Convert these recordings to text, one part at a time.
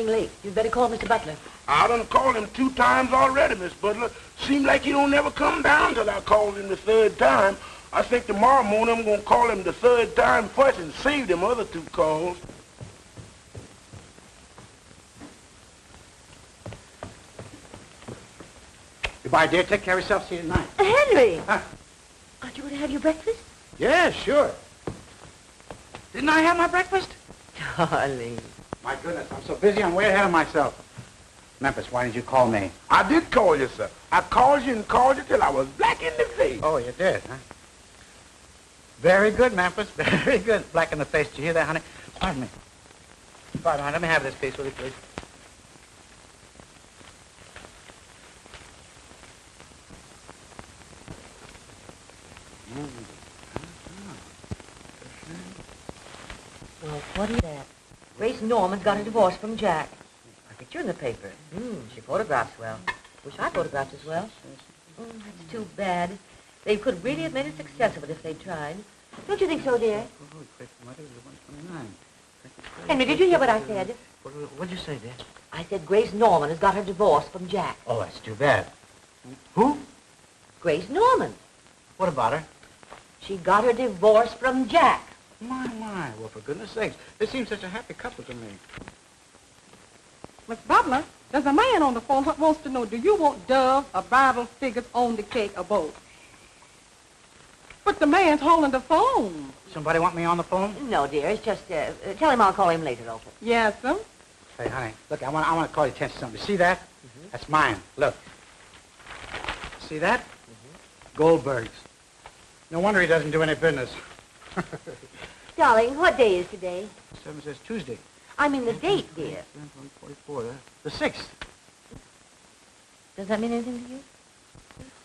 getting late. You'd better call Mr. Butler. I done called him 2 times already, Miss Butler. Seems like he don't never come down till I called him the 3rd time. I think tomorrow morning I'm going to call him the 3rd time first and save them other 2 calls. Goodbye, dear. Take care of yourself. See you tonight. Henry! Huh? Aren't you going to have your breakfast? Yeah, sure. Didn't I have my breakfast? Darling. My goodness, I'm so busy, I'm way ahead of myself. Memphis, why didn't you call me? I did call you, sir. I called you and called you till I was black in the face. Oh, you did, huh? Very good, Memphis. Very good. Black in the face. Did you hear that, honey? Pardon me. Pardon me. Let me have this piece, will you, please? Well, what is that? Grace Norman's got a divorce from Jack. A picture in the paper. She photographs well. Wish I photographed as well. That's too bad. They could really have made a success of it if they'd tried. Don't you think so, dear? Henry, did you hear what I said? What'd you say, dear? I said Grace Norman has got her divorce from Jack. Oh, that's too bad. Who? Grace Norman. What about her? She got her divorce from Jack. My. Well, for goodness sakes, they seem such a happy couple to me. Miss Butler, there's a man on the phone that wants to know, do you want doves or Bible figures on the cake or both? But the man's holding the phone. Somebody want me on the phone? No, dear. It's just, tell him I'll call him later, also. Yes, sir. Hey, honey, look, I want to call your attention to something. You see that? That's mine. Look. See that? Goldberg's. No wonder he doesn't do any business. Darling, what day is today? 7 says Tuesday. I mean the date, dear. 44, the 6th. Does that mean anything to you?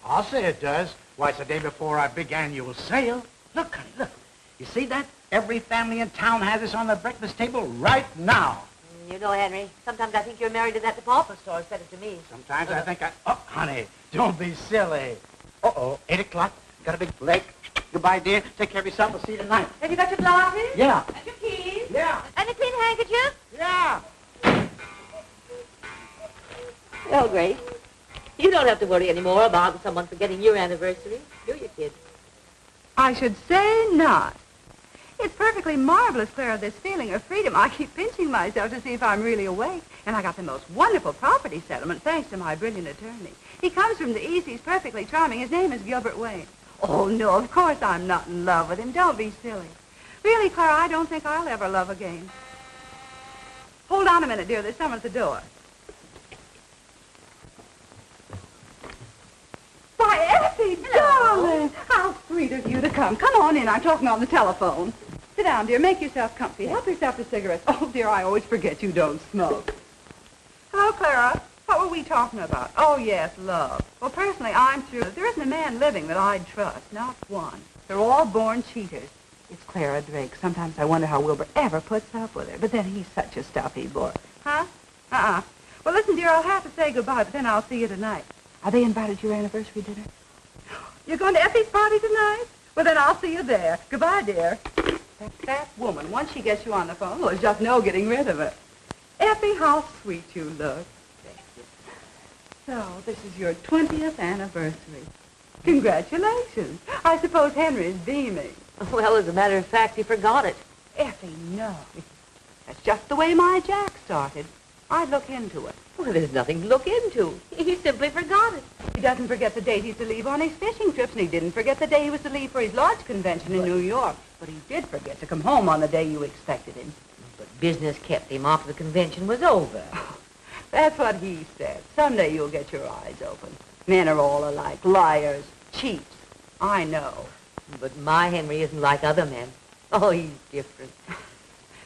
I'll say it does. Why, it's the day before our big annual sale. Look, honey, look. You see that? Every family in town has this on their breakfast table right now. You know, Henry, sometimes I think you're married to that department store instead of to me. Sometimes I think Oh, honey, don't be silly. Uh-oh, 8 o'clock. Got a big lake. Goodbye, dear. Take care of yourself. I'll see you tonight. Have you got your glasses? Yeah. And your keys? Yeah. And a clean handkerchief? Yeah. Well, Grace, you don't have to worry anymore about someone forgetting your anniversary, do you, kid? I should say not. It's perfectly marvelous, Clara, this feeling of freedom. I keep pinching myself to see if I'm really awake. And I got the most wonderful property settlement, thanks to my brilliant attorney. He comes from the East. He's perfectly charming. His name is Gilbert Wayne. Oh, no, of course I'm not in love with him. Don't be silly. Really, Clara, I don't think I'll ever love again. Hold on a minute, dear. There's someone at the door. Why, Effie, darling, how sweet of you to come. Come on in. I'm talking on the telephone. Sit down, dear. Make yourself comfy. Help yourself to cigarettes. Oh, dear, I always forget you don't smoke. Hello, Clara. What were we talking about? Oh, yes, love. Well, personally, I'm sure there isn't a man living that I'd trust. Not one. They're all born cheaters. It's Clara Drake. Sometimes I wonder how Wilbur ever puts up with her. But then he's such a stuffy boy. Huh? Well, listen, dear, I'll have to say goodbye, but then I'll see you tonight. Are they invited to your anniversary dinner? You're going to Effie's party tonight? Well, then I'll see you there. Goodbye, dear. That woman, once she gets you on the phone, there's just no getting rid of it. Effie, how sweet you look. So, this is your 20th anniversary. Congratulations. I suppose Henry's beaming. Well, as a matter of fact, he forgot it. Effie, no. That's just the way my Jack started. I'd look into it. Well, there's nothing to look into. He simply forgot it. He doesn't forget the date he's to leave on his fishing trips, and he didn't forget the day he was to leave for his lodge convention in New York. But he did forget to come home on the day you expected him. But business kept him after the convention was over. That's what he said. Someday you'll get your eyes open. Men are all alike. Liars. Cheats. I know. But my Henry isn't like other men. Oh, he's different.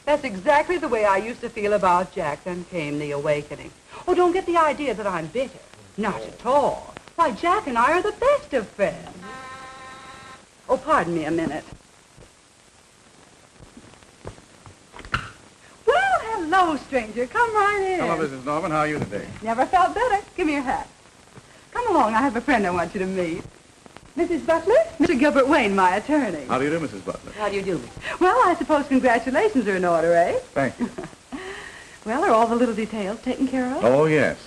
That's exactly the way I used to feel about Jack. Then came the awakening. Oh, don't get the idea that I'm bitter. Not at all. Why, Jack and I are the best of friends. Oh, pardon me a minute. Well, hello, stranger. Come right in. Hello, Mrs. Norman. How are you today? Never felt better. Give me your hat. Come along. I have a friend I want you to meet. Mrs. Butler? Mr. Gilbert Wayne, my attorney. How do you do, Mrs. Butler? How do you do? Well, I suppose congratulations are in order, eh? Thank you. Well, are all the little details taken care of? Oh, yes.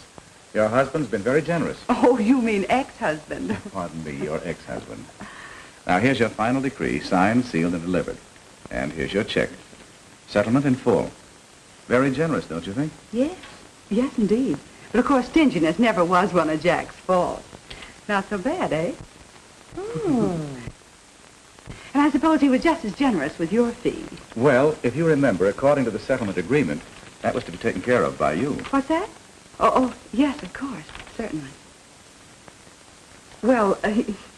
Your husband's been very generous. Oh, you mean ex-husband. Pardon me, your ex-husband. Now, here's your final decree, signed, sealed, and delivered. And here's your check. Settlement in full. Very generous, don't you think? Yes. Yes, indeed. But, of course, stinginess never was one of Jack's faults. Not so bad, eh? And I suppose he was just as generous with your fee. Well, if you remember, according to the settlement agreement, that was to be taken care of by you. What's that? Oh, yes, of course. Certainly. Well,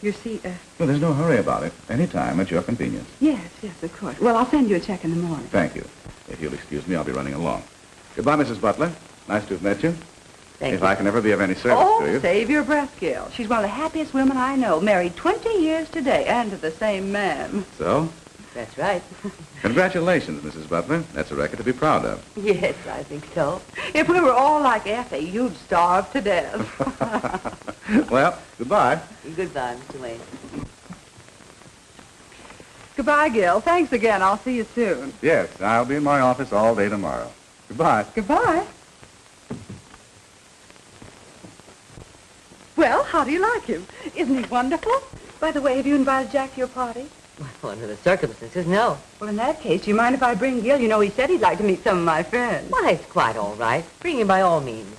you see, Well, there's no hurry about it. Any time at your convenience. yes, of course. Well, I'll send you a check in the morning. Thank you. If you'll excuse me, I'll be running along. Goodbye, Mrs. Butler. Nice to have met you. Thank If you. I can ever be of any service to you. Save your breath, Gil. She's one of the happiest women I know. Married 20 years today, and to the same man. So, That's right. congratulations, Mrs. Butler. That's a record to be proud of. Yes, I think so. If we were all like Effie, you'd starve to death. Well, goodbye. Goodbye, Mr. Wayne. Goodbye, Gil. Thanks again. I'll see you soon. Yes, I'll be in my office all day tomorrow. Goodbye. Goodbye. Well, how do you like him? Isn't he wonderful? By the way, have you invited Jack to your party? Well, under the circumstances, no. Well, in that case, do you mind if I bring Gil? You know, he said he'd like to meet some of my friends. Why, it's quite all right. Bring him by all means.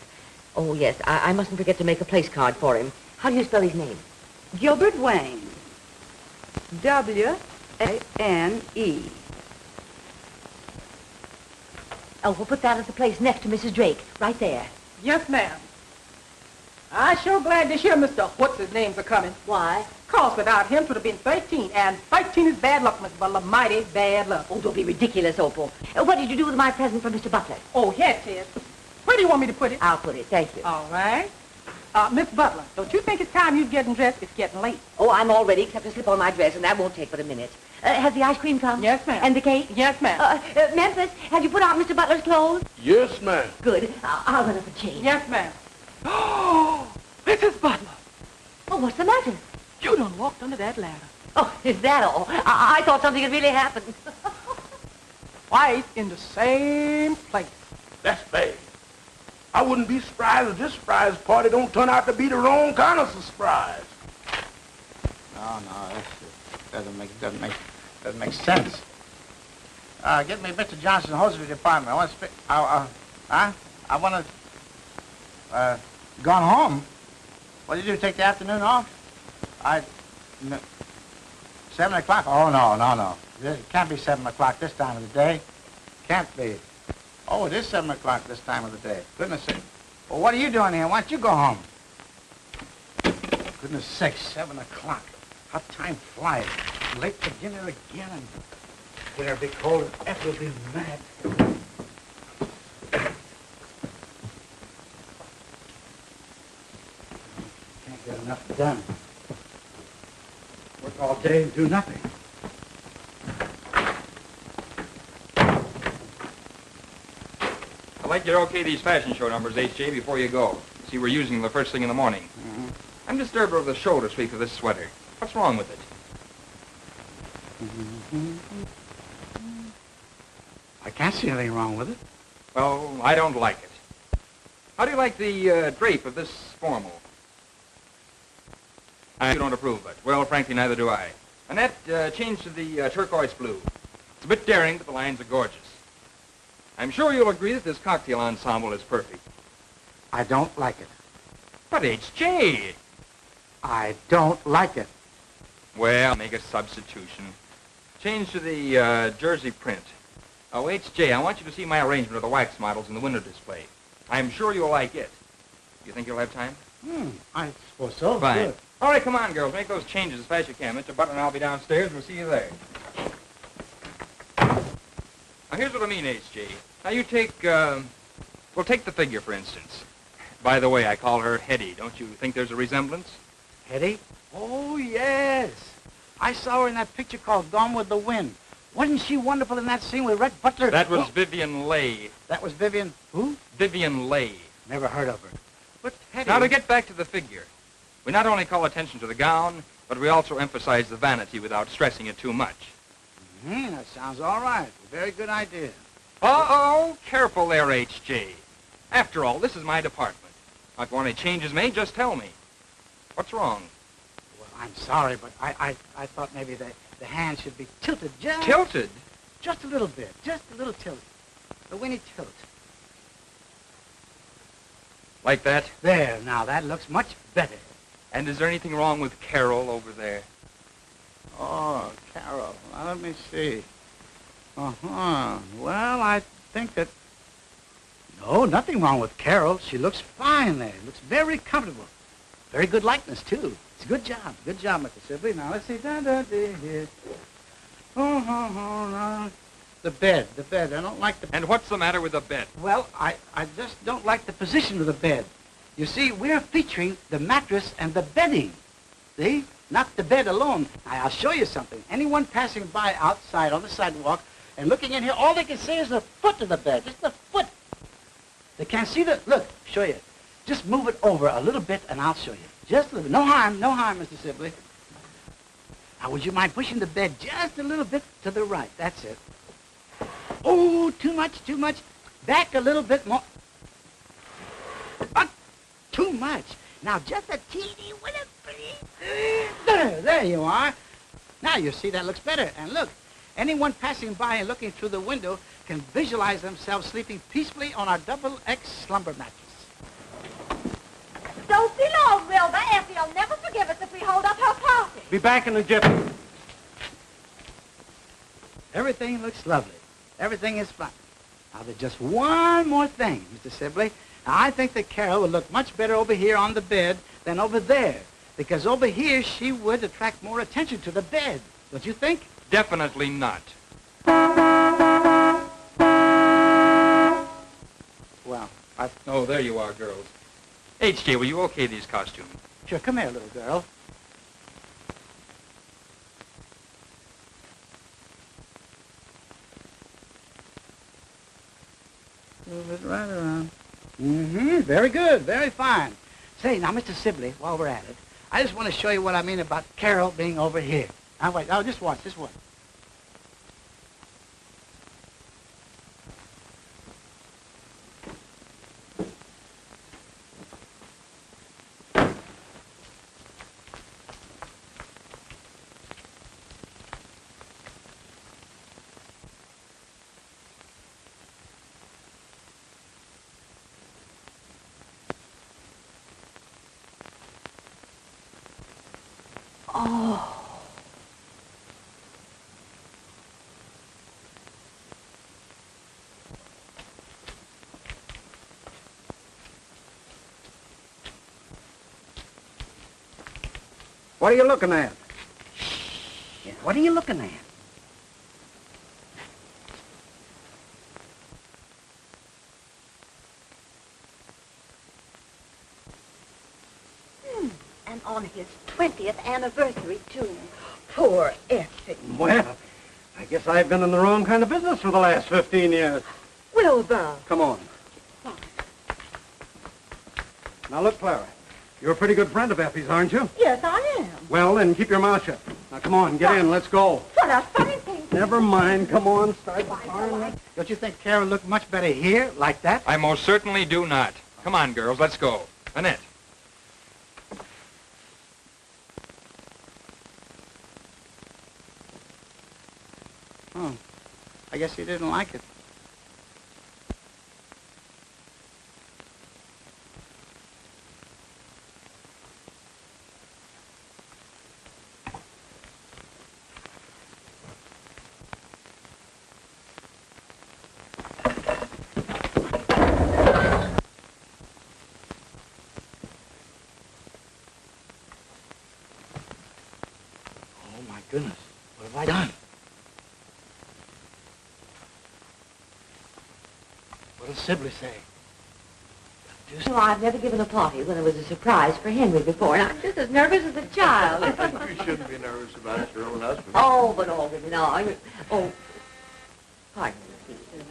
Oh, yes, I mustn't forget to make a place card for him. How do you spell his name? Gilbert Wayne. W-A-N-E. Oh, we'll put that at the place next to Mrs. Drake, right there. Yes, ma'am. I'm sure glad to hear Mr. What's-his-names are coming. Why? 'Cause without him, 'twould have been 13, and 13 is bad luck, Miss Butler, mighty bad luck. Oh, don't be ridiculous, Opal. What did you do with my present for Mr. Butler? Oh, here it is. Where do you want me to put it? I'll put it, thank you. All right. Miss Butler, don't you think it's time you're getting dressed? It's getting late. Oh, I'm all ready, except to slip on my dress, and that won't take but a minute. Has the ice cream come? Yes, ma'am. And the cake? Yes, ma'am. Memphis, have you put out Mr. Butler's clothes? Yes, ma'am. Good. I'll run up a change. Yes, ma'am. Oh, Mrs. Butler, Oh, what's the matter? you done walked under that ladder. Oh, is that all? I thought something had really happened. Twice in the same place. That's bad. I wouldn't be surprised if this surprise party don't turn out to be the wrong kind of surprise. No, this doesn't make sense. Get me Mr. Johnson's hosiery department. I want to speak. I want to. Gone home. What did you do? Take the afternoon off? 7 o'clock? Oh no. It can't be 7 o'clock this time of the day. Can't be. Oh, it is 7 o'clock this time of the day. Goodness sake. Well, what are you doing here? Why don't you go home? Goodness sakes, 7 o'clock. How time flies. Late for dinner again, and dinner will be cold, and Effie will be mad. Can't get enough done. Work all day and do nothing. I'd like you to okay these fashion show numbers, H.J., before you go. See, we're using them the first thing in the morning. Mm-hmm. I'm disturbed over the shoulder sweep of this sweater. What's wrong with it? I can't see anything wrong with it. Well, I don't like it. How do you like the drape of this formal? I don't approve of it. Well, frankly, neither do I. And that change to the turquoise blue. It's a bit daring, but the lines are gorgeous. I'm sure you'll agree that this cocktail ensemble is perfect. I don't like it. But H.J. I don't like it. Well, make a substitution. Change to the jersey print. Oh, H.J., I want you to see my arrangement of the wax models in the window display. I'm sure you'll like it. You think you'll have time? I suppose so. Fine. Good. All right, come on, girls. Make those changes as fast as you can. Mr. Butler and I'll be downstairs. We'll see you there. Now, here's what I mean, H.J. Now, you take, well, take the figure, for instance. By the way, I call her Hetty. Don't you think there's a resemblance? Hetty? Oh, yes. I saw her in that picture called Gone with the Wind. Wasn't she wonderful in that scene with Red Butler? That was Vivian Leigh. That was Vivian who? Vivian Leigh. Never heard of her. But Hetty... Now, to get back to the figure, we not only call attention to the gown, but we also emphasize the vanity without stressing it too much. That sounds all right. Very good idea. Uh-oh, careful there, H.J. After all, this is my department. If you want any changes made, just tell me. What's wrong? Well, I'm sorry, but I thought maybe the hand should be tilted just... Tilted? Just a little bit. Just a little tilt. A winny tilt. Like that? There, now, that looks much better. And is there anything wrong with Carol over there? Oh, Carol. Now, let me see. Uh-huh. Well, I think that... No, nothing wrong with Carol. She looks fine there. Looks very comfortable. Very good likeness, too. It's a good job. Good job, Mr. Sibley. Now, let's see. Here. Oh, the bed. I don't like the... And what's the matter with the bed? Well, I just don't like the position of the bed. You see, we're featuring the mattress and the bedding. See? Not the bed alone. Now, I'll show you something. Anyone passing by outside on the sidewalk and looking in here, all they can see is the foot of the bed. Just the foot. They can't see the... Look, show you. Just move it over a little bit, and I'll show you. Just a little bit. No harm, Mr. Sibley. Now, would you mind pushing the bed just a little bit to the right? That's it. Oh, too much. Back a little bit more. Too much. Now, just a teeny little... There you are. Now, you see, that looks better. And look, anyone passing by and looking through the window can visualize themselves sleeping peacefully on our double-X slumber mattress. Don't be long, Wilbur. Effie will never forgive us if we hold up her party. Be back in a jiffy. Everything looks lovely. Everything is fine. Now, there's just one more thing, Mr. Sibley. Now, I think that Carol would look much better over here on the bed than over there. Because over here, she would attract more attention to the bed. Don't you think? Definitely not. Well, Oh, there you are, girls. H.J., will you okay these costumes? Sure, come here, little girl. Move it right around. Mm-hmm. Very good. Very fine. Say, now, Mr. Sibley, while we're at it, I just want to show you what I mean about Carol being over here. Now, wait. Oh, just watch. Just watch. Oh. What are you looking at? Yeah, what are you looking at? And on his 20th anniversary, too. Poor Effie. Well, I guess I've been in the wrong kind of business for the last 15 years. Wilbur. Come on. Fine. Now, look, Clara. You're a pretty good friend of Effie's, aren't you? Yes, I am. Well, then keep your mouth shut. Now, come on, get in. Let's go. What a funny thing. Never mind. Come on, start the car. Don't you think Carol looked much better here, like that? I most certainly do not. Come on, girls, let's go. Annette. Oh, I guess he didn't like it. Oh, my goodness. What have I done? What does Sibley say? Well, I've never given a party when it was a surprise for Henry before, and I'm just as nervous as a child. You shouldn't be nervous about your own husband. Oh, but all of it, no. Oh, pardon me, please.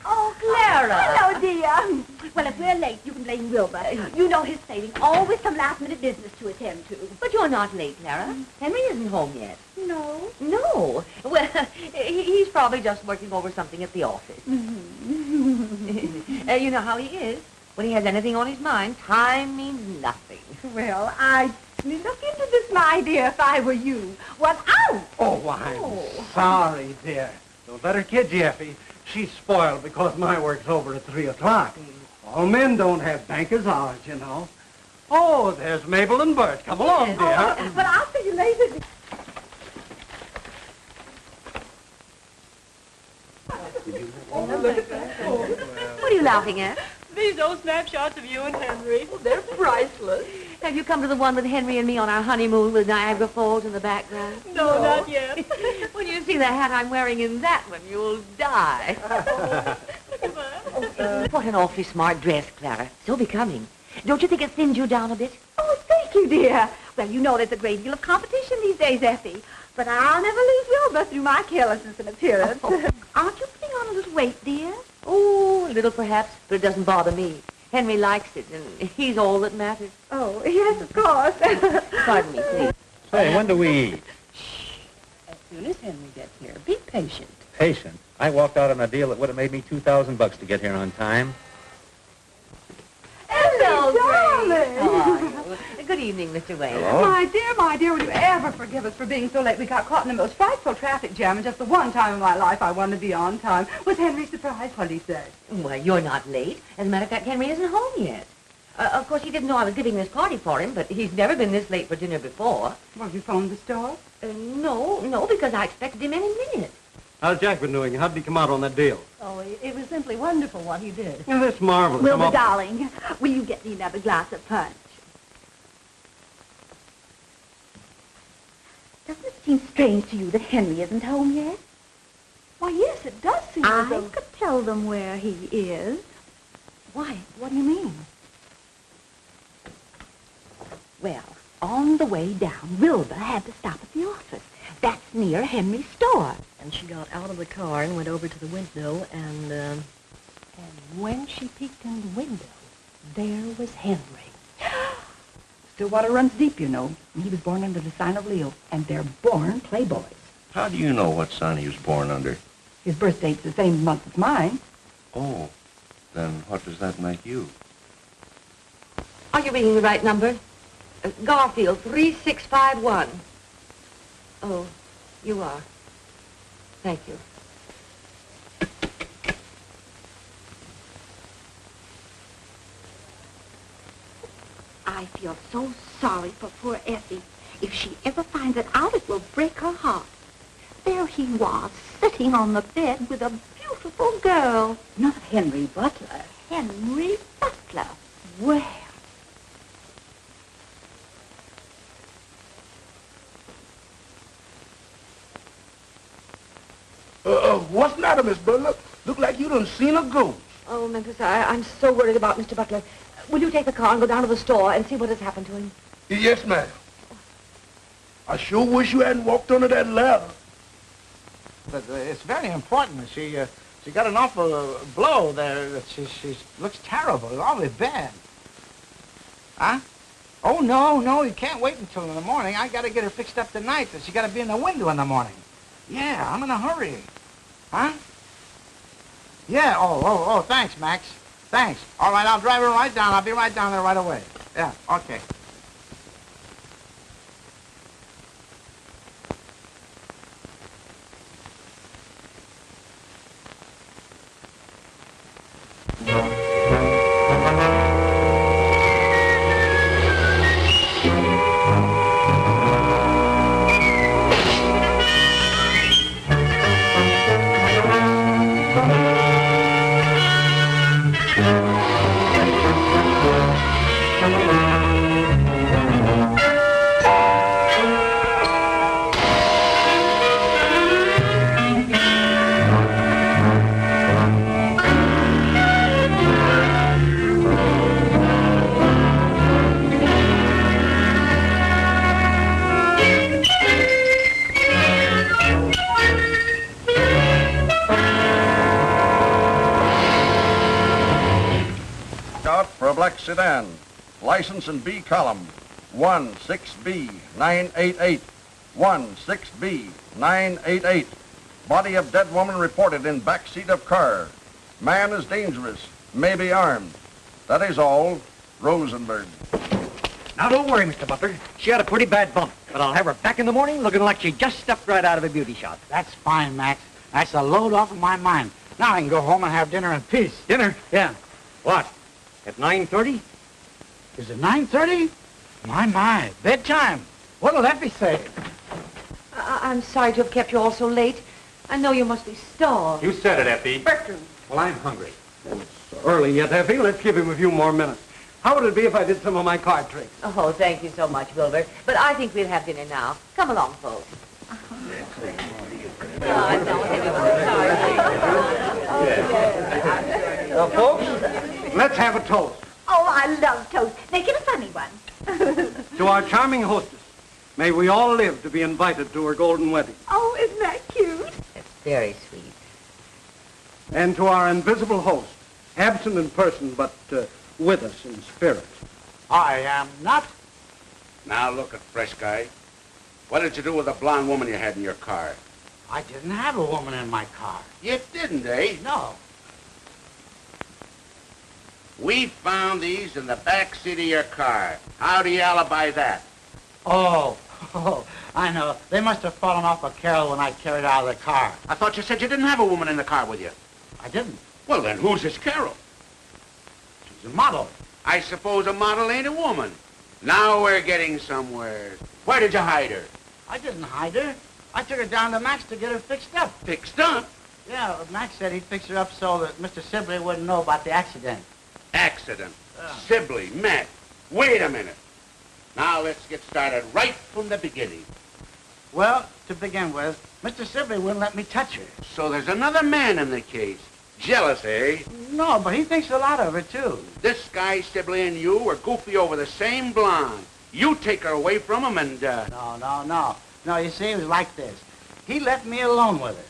Oh, Clara. Hello, dear. Well, if we're late, you can blame Wilbur. You know his saving. Always some last-minute business to attend to. But you're not late, Clara. Henry isn't home yet. No. No. Well, he's probably just working over something at the office. Mm-hmm. You know how he is. When he has anything on his mind, time means nothing. Well, I'd look into this, my dear, if I were you. What out? Oh, I'm sorry, dear. Don't let her kid you, Effie. She's spoiled because my work's over at 3 o'clock. All men don't have banker's hours, you know. Oh, there's Mabel and Bert. Come along, dear. Well, I'll see you later. What are you laughing at? These old snapshots of you and Henry. Oh, they're priceless. Have you come to the one with Henry and me on our honeymoon with Niagara Falls in the background? No, not yet. When you see the hat I'm wearing in that one, you'll die. What an awfully smart dress, Clara. So becoming. Don't you think it thins you down a bit? Oh, thank you, dear. Well, you know there's a great deal of competition these days, Effie. But I'll never lose Wilbur through my carelessness and appearance. Aren't you putting on a little weight, dear? Oh, a little perhaps, but it doesn't bother me. Henry likes it, and he's all that matters. Oh, yes, of course. Pardon me, please. Say, when do we eat? As soon as Henry gets here. Be patient. Patient. I walked out on a deal that would have made me $2,000 to get here on time. Hello, darling. How are you? Good evening, Mr. Wayne. Hello? My dear, would you ever forgive us for being so late? We got caught in the most frightful traffic jam, and just the one time in my life I wanted to be on time. Was Henry surprised? What did he say? Well, you're not late. As a matter of fact, Henry isn't home yet. Of course, he didn't know I was giving this party for him, but he's never been this late for dinner before. Well, you phoned the store? No, because I expected him any minute. How's Jack been doing? How did he come out on that deal? Oh, it was simply wonderful what he did. Yeah, that's marvelous. Wilbur, darling, will you get me another glass of punch? Doesn't it seem strange to you that Henry isn't home yet? Why, yes, it does seem as I though... could tell them where he is. Why, what do you mean? Well, on the way down, Wilbur had to stop at the office. That's near Henry's store. And she got out of the car and went over to the window, and When she peeked in the window, there was Henry. Stillwater runs deep, you know. He was born under the sign of Leo, and they're born playboys. How do you know what sign he was born under? His birth date's the same month as mine. Oh, then what does that make you? Are you reading the right number? Garfield, 3651. Oh, you are. Thank you. I feel so sorry for poor Effie. If she ever finds it out, it will break her heart. There he was, sitting on the bed with a beautiful girl. Not Henry Butler. Henry Butler. Well, What's the matter, Miss Butler? Look like you done seen a ghost. Oh, Memphis, I'm so worried about Mr. Butler. Will you take the car and go down to the store and see what has happened to him? Yes, ma'am. I sure wish you hadn't walked under that ladder. But it's very important. She got an awful blow there. That she looks terrible. It's awfully bad. Huh? Oh, no, you can't wait until in the morning. I got to get her fixed up tonight. She got to be in the window in the morning. Yeah, I'm in a hurry. Huh? Yeah, oh, thanks, Max. Thanks. All right, I'll drive her right down. I'll be right down there right away. Yeah, okay. out for a black sedan. License in B column, 16B988. 16B988. Body of dead woman reported in back seat of car. Man is dangerous, may be armed. That is all. Rosenberg. Now, don't worry, Mr. Butler. She had a pretty bad bump, but I'll have her back in the morning looking like she just stepped right out of a beauty shop. That's fine, Max. That's a load off of my mind. Now I can go home and have dinner in peace. Dinner? Yeah. What? At 9:30? Is it 9:30? My, bedtime. What'll Effie say? I'm sorry to have kept you all so late. I know you must be starved. You said it, Effie. Bertram. Well, I'm hungry. It's early yet, Effie. Let's give him a few more minutes. How would it be if I did some of my card tricks? Oh, thank you so much, Wilbur. But I think we'll have dinner now. Come along, folks. Folks, let's have a toast. Oh, I love toast. Make it a funny one. To our charming hostess, may we all live to be invited to her golden wedding. Oh, isn't that cute? That's very sweet. And to our invisible host, absent in person but with us in spirit. I am not. Now look at fresh guy. What did you do with the blonde woman you had in your car? I didn't have a woman in my car. You didn't, eh? No. We found these in the back seat of your car. How do you alibi that? Oh, I know. They must have fallen off a carol when I carried her out of the car. I thought you said you didn't have a woman in the car with you. I didn't. Well, then who's this Carol? She's a model. I suppose a model ain't a woman. Now we're getting somewhere. Where did you hide her? I didn't hide her. I took her down to Max to get her fixed up. Fixed up? Yeah, Max said he'd fix her up so that Mr. Sibley wouldn't know about the accident. Accident. Sibley, Matt. Wait a minute. Now let's get started right from the beginning. Well, to begin with, Mr. Sibley wouldn't let me touch her. So there's another man in the case. Jealous, eh? No, but he thinks a lot of her, too. This guy, Sibley, and you were goofy over the same blonde. You take her away from him and, No. No, you see, it was like this. He left me alone with her.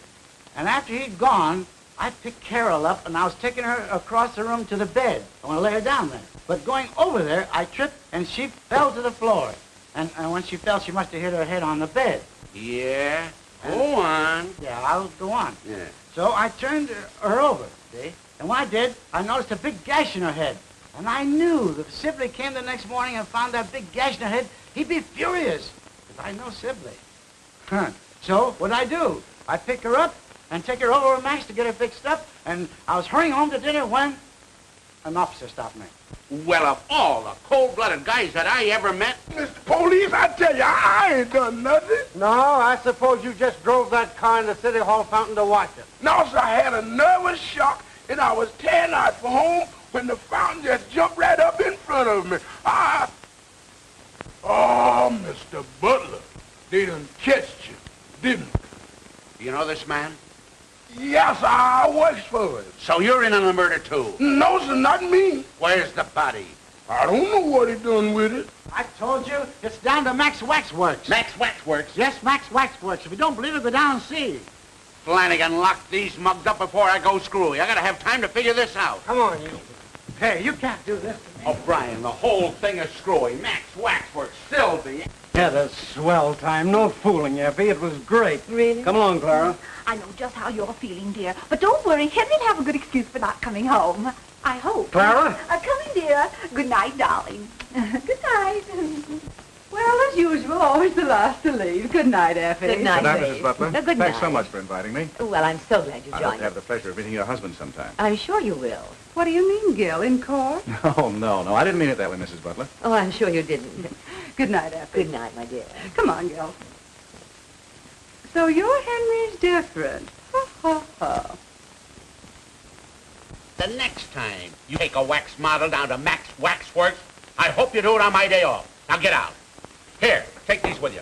And after he'd gone, I picked Carol up, and I was taking her across the room to the bed. I want to lay her down there. But going over there, I tripped, and she fell to the floor. And when she fell, she must have hit her head on the bed. Yeah? Go on. Yeah, I'll go on. Yeah. So I turned her over, see? And when I did, I noticed a big gash in her head. And I knew that if Sibley came the next morning and found that big gash in her head, he'd be furious. Because I know Sibley. So what'd I do? I pick her up and take her over to Max to get her fixed up. And I was hurrying home to dinner when an officer stopped me. Well, of all the cold-blooded guys that I ever met... Mr. Police, I tell you, I ain't done nothing. No, I suppose you just drove that car in the City Hall fountain to watch it. No, sir, I had a nervous shock, and I was tearing out for home when the fountain just jumped right up in front of me. Oh, Mr. Butler, they done catched you, didn't they? You know this man? Yes, I works for it. So you're in on the murder, too? No, sir, not me. Where's the body? I don't know what he done with it. I told you, it's down to Max Waxworks. Max Waxworks? Yes, Max Waxworks. If you don't believe it, go down and see. Flanagan, lock these mugs up before I go screwy. I gotta have time to figure this out. Come on, you. Hey, you can't do this to me. O'Brien, the whole thing is screwy. Max Waxworks, Sylvie. Had a swell time. No fooling, Effie. It was great. Really? Come along, Clara. I know just how you're feeling, dear. But don't worry, Henry'll have a good excuse for not coming home. I hope. Clara? Come in, dear. Good night, darling. Good night. Well, as usual, always the last to leave. Good night, Effie. Good night, Good night, Dave. Mrs. Butler. Good Thanks night. so much for inviting me. Well, I'm so glad you I hope joined to have us. the pleasure of meeting your husband sometime. I'm sure you will. What do you mean, Gil? In court? Oh, no, I didn't mean it that way, Mrs. Butler. Oh, I'm sure you didn't. Good night, Effie. Good night, my dear. Come on, Gil. So your Henry's different. Ha, ha, ha. The next time you take a wax model down to Max Waxworks, I hope you do it on my day off. Now get out. Here, take these with you.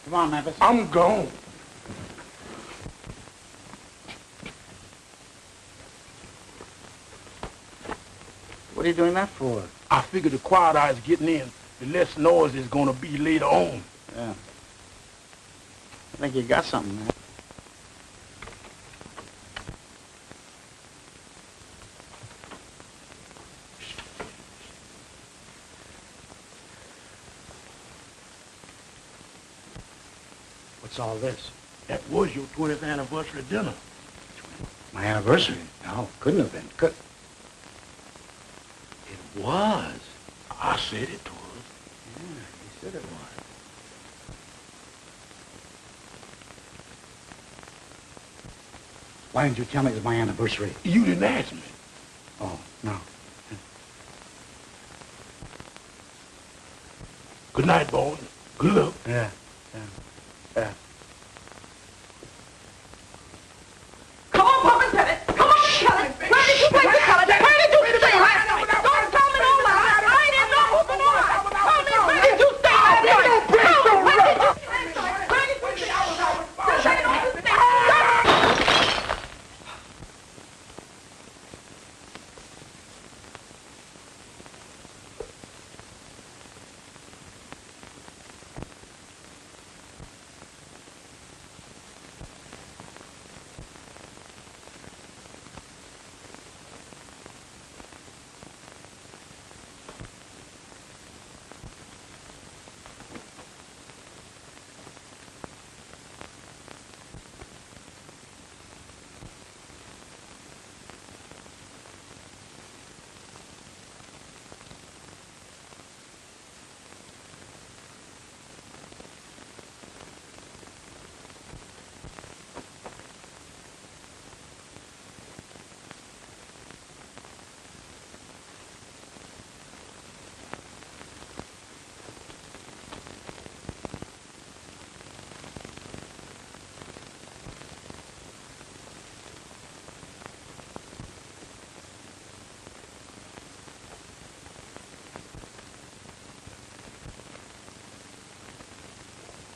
Come on, Memphis. I'm gone. What are you doing that for? I figure the quiet eye's getting in, the less noise is gonna be later on. Yeah. I think you got something there. What's all this? That was your 20th anniversary dinner. My anniversary? No, couldn't have been. It was. I said it was. Yeah, you said it was. Why didn't you tell me it was my anniversary? You didn't ask me. Oh, no. Good night, boy. Good luck. Yeah. Come on, Pop and tell it. Come on, tell it. Where did you take the color? Where did you stay last night? Don't tell me no lie. I ain't in no hooping lie. Tell me, where did you stay last night? Where did you stay? Where did you stay?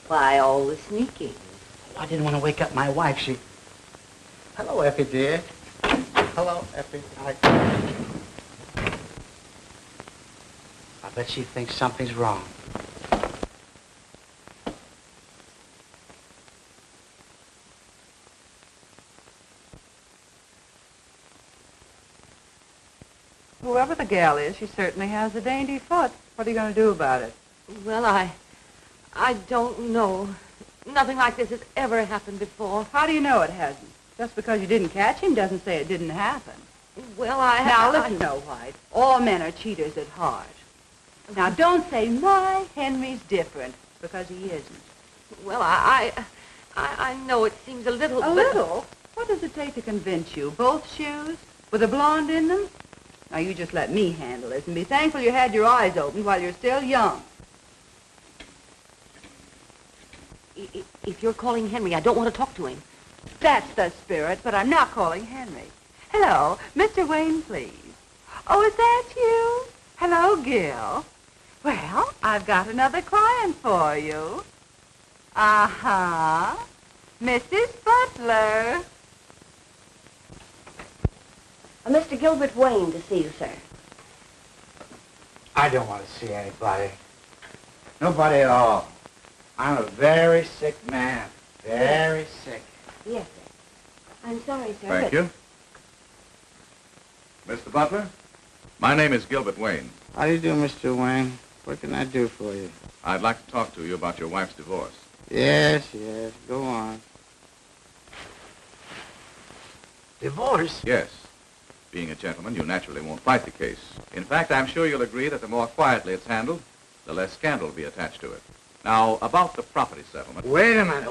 Why all the sneaking? I didn't want to wake up my wife. Hello, Effie, dear. Hello, Effie. I bet she thinks something's wrong. Whoever the gal is, she certainly has a dainty foot. What are you going to do about it? Well, I don't know. Nothing like this has ever happened before. How do you know it hasn't? Just because you didn't catch him doesn't say it didn't happen. Well, Now, listen, Snow White. All men are cheaters at heart. Now, don't say, my Henry's different, because he isn't. Well, I know it seems a little... A little? What does it take to convince you? Both shoes? With a blonde in them? Now, you just let me handle this, and be thankful you had your eyes open while you're still young. If you're calling Henry, I don't want to talk to him. That's the spirit, but I'm not calling Henry. Hello, Mr. Wayne, please. Oh, is that you? Hello, Gil. Well, I've got another client for you. Uh-huh. Mrs. Butler. Mr. Gilbert Wayne to see you, sir. I don't want to see anybody. Nobody at all. I'm a very sick man. Very sick. Yes, sir. I'm sorry, sir. Thank you. Mr. Butler, my name is Gilbert Wayne. How do you do, Mr. Wayne? What can I do for you? I'd like to talk to you about your wife's divorce. Yes. Go on. Divorce? Yes. Being a gentleman, you naturally won't fight the case. In fact, I'm sure you'll agree that the more quietly it's handled, the less scandal will be attached to it. Now, about the property settlement... Wait a minute.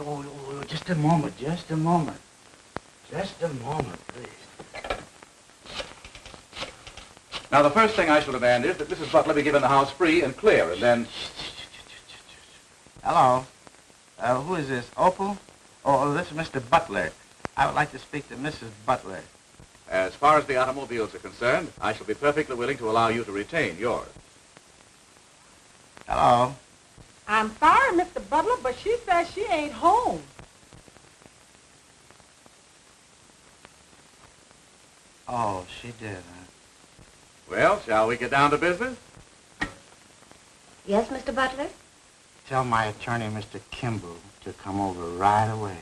Oh, just a moment, please. Now, the first thing I shall demand is that Mrs. Butler be given the house free and clear, and then... Hello. Who is this? Opal? Oh, this is Mr. Butler. I would like to speak to Mrs. Butler. As far as the automobiles are concerned, I shall be perfectly willing to allow you to retain yours. Hello. I'm sorry, Mr. Butler, but she says she ain't home. Oh, she did, huh? Well, shall we get down to business? Yes, Mr. Butler? Tell my attorney, Mr. Kimball, to come over right away.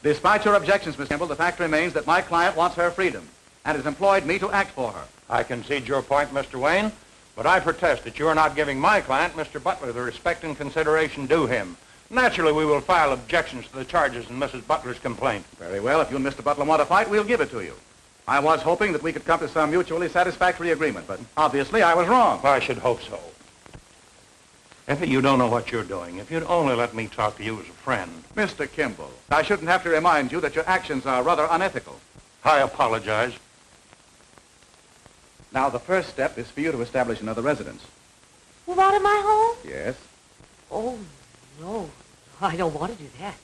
Despite your objections, Miss Kimball, the fact remains that my client wants her freedom and has employed me to act for her. I concede your point, Mr. Wayne, but I protest that you are not giving my client, Mr. Butler, the respect and consideration due him. Naturally, we will file objections to the charges in Mrs. Butler's complaint. Very well. If you and Mr. Butler want to fight, we'll give it to you. I was hoping that we could come to some mutually satisfactory agreement, but obviously I was wrong. I should hope so. Effie, you don't know what you're doing. If you'd only let me talk to you as a friend. Mr. Kimball, I shouldn't have to remind you that your actions are rather unethical. I apologize. Now, the first step is for you to establish another residence. Move out of my home? Yes? Oh, no. I don't want to do that.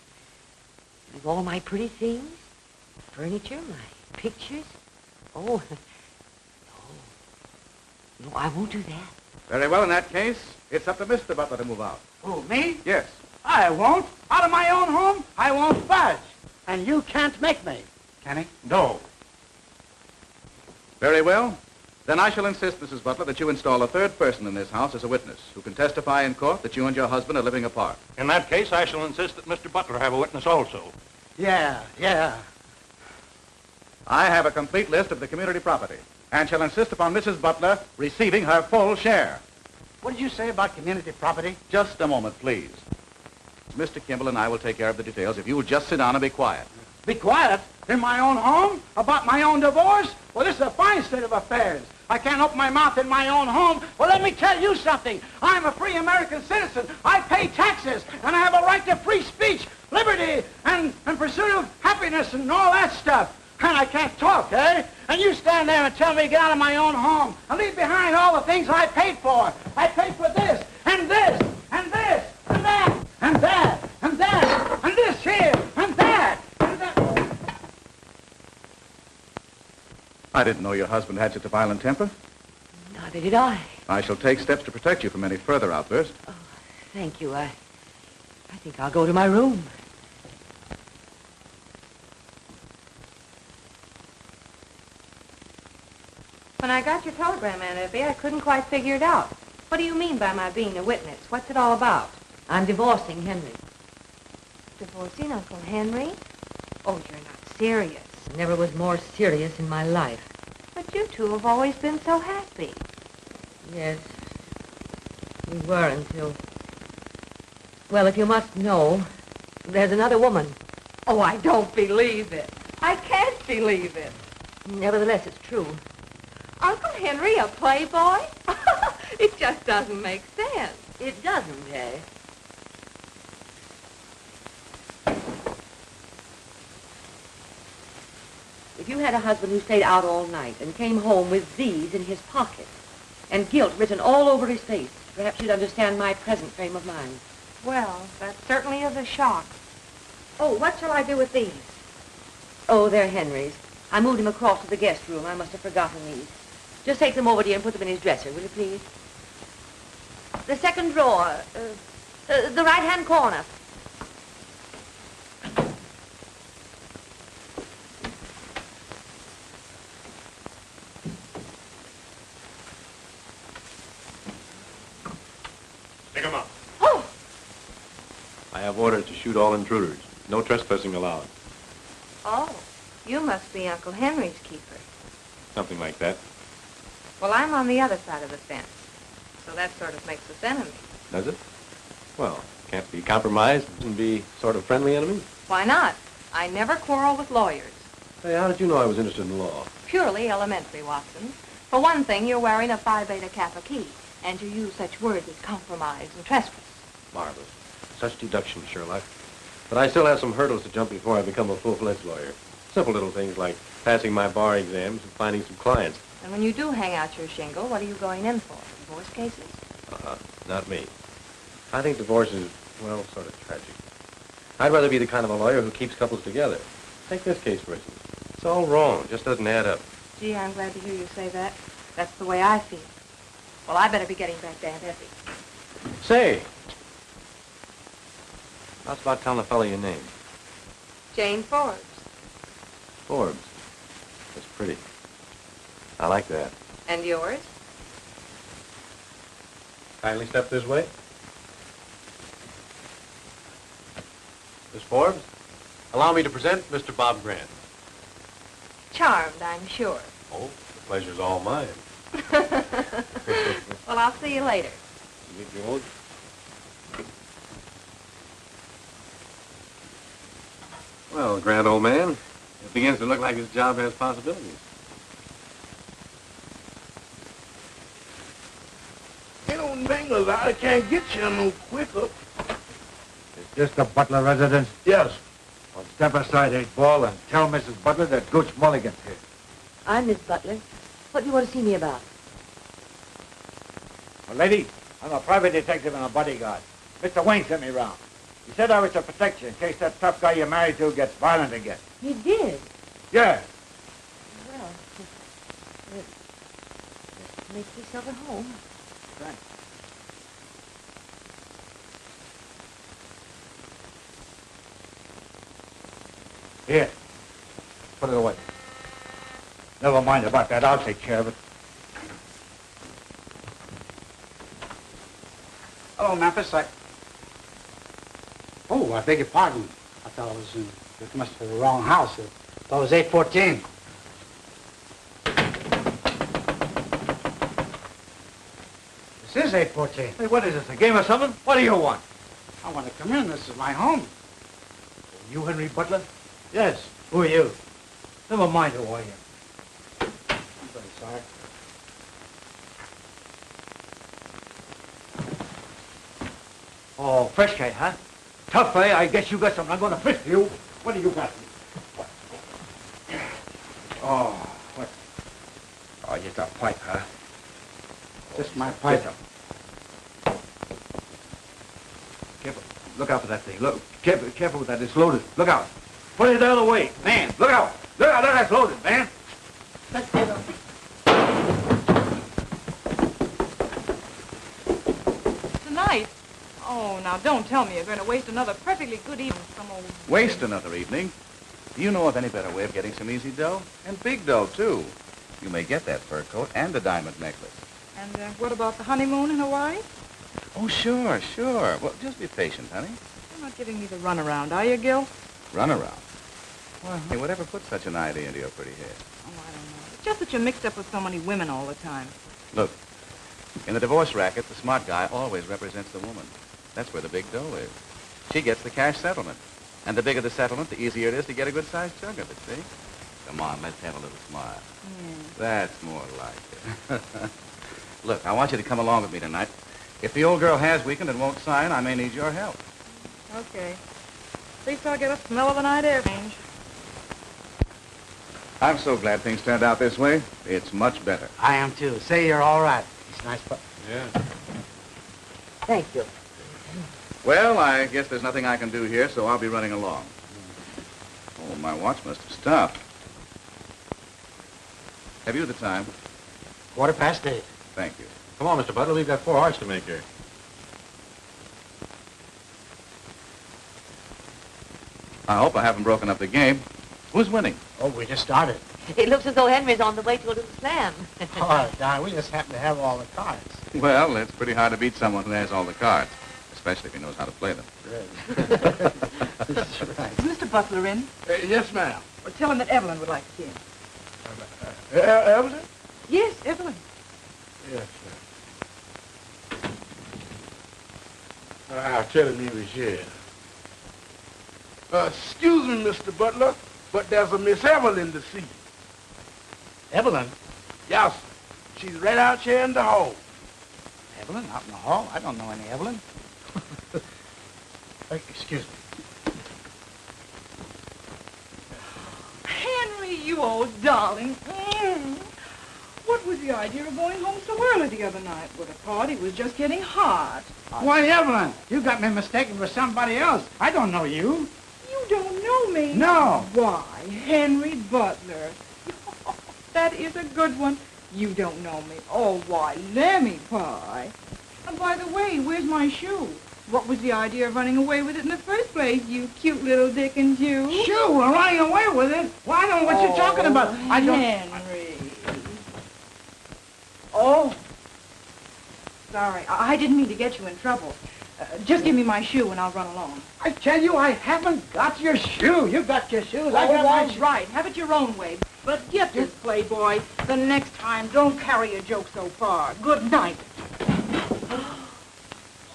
Leave all my pretty things, furniture, my pictures. Oh, no. No, I won't do that. Very well, in that case, it's up to Mr. Butler to move out. Who, me? Yes. I won't. Out of my own home, I won't budge. And you can't make me. Can he? No. Very well. Then I shall insist, Mrs. Butler, that you install a third person in this house as a witness who can testify in court that you and your husband are living apart. In that case, I shall insist that Mr. Butler have a witness also. Yeah. I have a complete list of the community property and shall insist upon Mrs. Butler receiving her full share. What did you say about community property? Just a moment, please. Mr. Kimball and I will take care of the details if you will just sit down and be quiet. Be quiet? In my own home? About my own divorce? Well, this is a fine state of affairs. I can't open my mouth in my own home. Well, let me tell you something. I'm a free American citizen. I pay taxes, and I have a right to free speech, liberty, and pursuit of happiness and all that stuff. And I can't talk, eh? And you stand there and tell me to get out of my own home and leave behind all the things I paid for. I paid for this, and this, and this, and that, and that, and that, and this here, and that, and that. I didn't know your husband had such a violent temper. Neither did I. I shall take steps to protect you from any further outburst. Oh, thank you. I think I'll go to my room. When I got your telegram, Aunt Effie, I couldn't quite figure it out. What do you mean by my being a witness? What's it all about? I'm divorcing Henry. Divorcing Uncle Henry? Oh, you're not serious. Never was more serious in my life. But you two have always been so happy. Yes, we were until... Well, if you must know, there's another woman. Oh, I don't believe it. I can't believe it. Nevertheless, it's true. Uncle Henry, a playboy? It just doesn't make sense. It doesn't, eh? If you had a husband who stayed out all night and came home with these in his pocket and guilt written all over his face, perhaps you'd understand my present frame of mind. Well, that certainly is a shock. Oh, what shall I do with these? Oh, they're Henry's. I moved him across to the guest room. I must have forgotten these. Just take them over to you and put them in his dresser, will you please? The second drawer. The right-hand corner. Stick 'em up. Oh! I have orders to shoot all intruders. No trespassing allowed. Oh, you must be Uncle Henry's keeper. Something like that. Well, I'm on the other side of the fence, so that sort of makes us enemies. Does it? Well, can't be compromised and be sort of friendly enemies. Why not? I never quarrel with lawyers. Hey, how did you know I was interested in law? Purely elementary, Watson. For one thing, you're wearing a Phi Beta Kappa key, and you use such words as compromise and trespass. Marvelous. Such deduction, Sherlock. But I still have some hurdles to jump before I become a full-fledged lawyer. Simple little things like passing my bar exams and finding some clients. And when you do hang out your shingle, what are you going in for? Divorce cases? Not me. I think divorce is, well, sort of tragic. I'd rather be the kind of a lawyer who keeps couples together. Take this case, for instance. It's all wrong. Just doesn't add up. Gee, I'm glad to hear you say that. That's the way I feel. Well, I better be getting back to Aunt Effie. Say, how's about telling the fellow your name? Jane Forbes. Forbes. That's pretty. I like that. And yours? Kindly step this way. Miss Forbes, allow me to present Mr. Bob Grant. Charmed, I'm sure. Oh, the pleasure's all mine. Well, I'll see you later. You won't. Well, grand old man, it begins to look like his job has possibilities. You know, Bengals, I can't get you no quicker. Is this the Butler residence? Yes. Well, step aside, 8-ball, and tell Mrs. Butler that Gooch Mulligan's here. I'm Miss Butler. What do you want to see me about? Well, lady, I'm a private detective and a bodyguard. Mr. Wayne sent me around. He said I was to protect you in case that tough guy you're married to gets violent again. He did? Yeah. Well, make yourself at home. Thanks. Here. Put it away. Never mind about that. I'll take care of it. Hello, Memphis. Oh, I beg your pardon. I thought I was in... This must be the wrong house. I thought it was 814. This is 814. Hey, what is this, a game or something? What do you want? I want to come in. This is my home. You Henry Butler? Yes. Who are you? Never mind who I am. I'm very sorry. Oh, fresh guy, huh? Tough, eh? I guess you got something. I'm going to fist you. What do you got? Oh, what? Oh, just a pipe, huh? Just my pipe. Careful. Look out for that thing. Look, careful with that. It's loaded. Look out. Put it the other way. Man, look out. Look out. That's loaded, man. Let's get up. Tonight? Oh, now don't tell me you're going to waste another perfectly good evening with some old... Waste another evening? Do you know of any better way of getting some easy dough? And big dough, too. You may get that fur coat and a diamond necklace. And what about the honeymoon in Hawaii? Oh, sure, sure. Well, just be patient, honey. You're not giving me the runaround, are you, Gil? Run around. Well, hey, whatever put such an idea into your pretty head? Oh, I don't know. It's just that you're mixed up with so many women all the time. Look, in the divorce racket, the smart guy always represents the woman. That's where the big dough is. She gets the cash settlement. And the bigger the settlement, the easier it is to get a good-sized chunk of it, see? Come on, let's have a little smile. That's more like it. Look, I want you to come along with me tonight. If the old girl has weakened and won't sign, I may need your help. Okay. At least I'll get a smell of the night air change. I'm so glad things turned out this way. It's much better. I am, too. Say you're all right. It's nice, but... Yeah. Thank you. Well, I guess there's nothing I can do here, so I'll be running along. Oh, my watch must have stopped. Have you the time? 8:15. Thank you. Come on, Mr. Butler, we've got 4 hearts to make here. I hope I haven't broken up the game. Who's winning? Oh, we just started. It looks as though Henry's on the way to a little slam. Oh, darn, we just happen to have all the cards. Well, it's pretty hard to beat someone who has all the cards, especially if he knows how to play them. That's right. Is Mr. Butler in? Yes, ma'am. Well, tell him that Evelyn would like to see him. Evelyn? Yes, Evelyn. Yes, sir. I'll tell him he was here. Excuse me, Mr. Butler, but there's a Miss Evelyn to see. Evelyn? Yes, sir. She's right out here in the hall. Evelyn? Out in the hall? I don't know any Evelyn. Excuse me. Henry, you old darling. What was the idea of going home so early the other night? Would have thought it was just getting hot. Why, Evelyn, you got me mistaken for somebody else. I don't know you. You don't know me? No. Why, Henry Butler. That is a good one. You don't know me. Oh, why, Lemmy Pie. And by the way, where's my shoe? What was the idea of running away with it in the first place, you cute little Dickens, you? Shoe? We're running away with it? Well, I don't know what you're talking about. I don't... Henry. Oh. Sorry, I didn't mean to get you in trouble. Just give me my shoe and I'll run along. I tell you, I haven't got your shoe. You got your shoes. I Oh, got my all right. Have it your own way. But get this, Playboy. The next time, don't carry a joke so far. Good night.